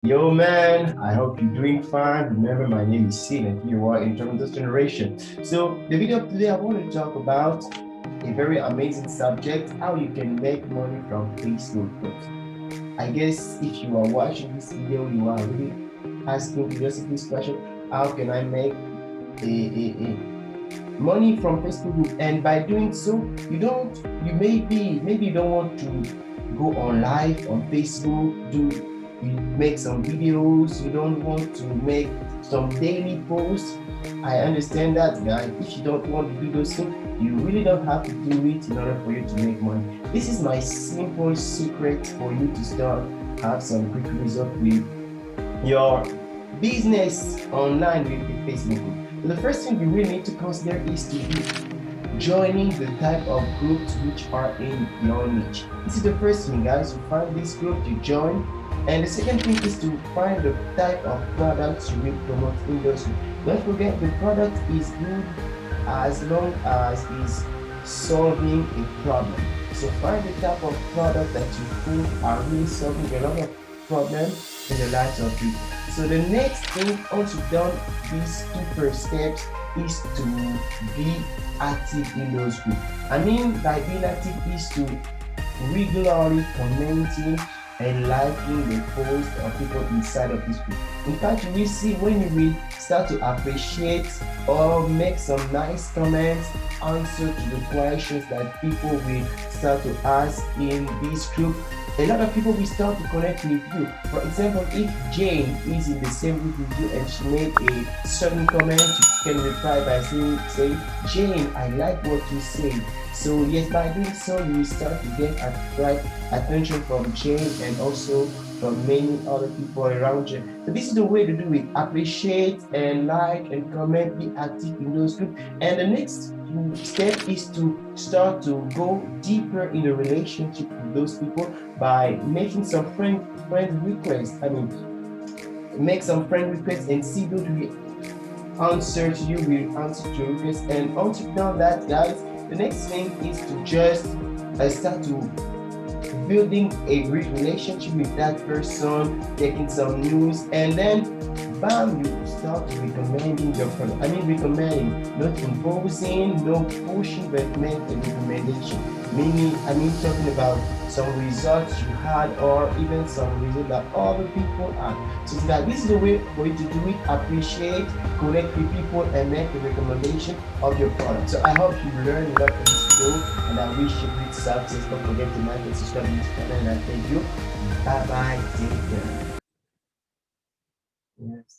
Yo, man, I hope you're doing fine. Remember, my name is Sin, and here you are in Tremendous Generation. So, the video of today, I want to talk about a very amazing subject, how you can make money from Facebook groups. I guess if you are watching this video, you are really asking yourself this question: how can I make money from Facebook group? And by doing so, you maybe you don't want to go on live on Facebook, you make some videos, you don't want to make some daily posts. I understand that, guy. If you don't want to do those things, you really don't have to do it in order for you to make money. This is my simple secret for you to start have some quick result with your business online with the Facebook group. So the first thing you really need to consider is to be joining the type of groups which are in your niche. This is the first thing, guys. You find this group, you join. And the second thing is to find the type of products you will promote in those groups. Don't forget the product is good as long as it's solving a problem. So find the type of product that you think are really solving a lot of problems in the lives of people. So the next thing, once you've done these two first steps, is to be active in those groups. I mean by being active is to regularly commenting and liking the posts of people inside of this group. In fact, you will see when you will start to appreciate or make some nice comments, answer to the questions that people will start to ask in this group, a lot of people will start to connect with you. For example, if Jane is in the same group with you and she made a certain comment, you can reply by saying, Jane, I like what you say. So yes, by doing so, you will start to get attract attention from Jane and also from many other people around you. So this is the way to do it. Appreciate and like and comment, be active in those groups. And the next step is to start to go deeper in a relationship with those people by making some friend requests. I mean, make some friend requests and see those will answer to you, will answer to your request. And once you've done that, guys, the next thing is to just start to building a great relationship with that person, taking some news, and then bam, you start recommending your product. I mean recommending, not imposing, no pushing, but make a recommendation. Meaning, I mean talking about some results you had or even some results that other people had. So that this is the way for you to do it, appreciate, connect with people and make a recommendation of your product. So I hope you learned a lot from this video and I wish you great success. Don't forget to like and subscribe to this channel and I thank you. Bye bye. Take care. Yes.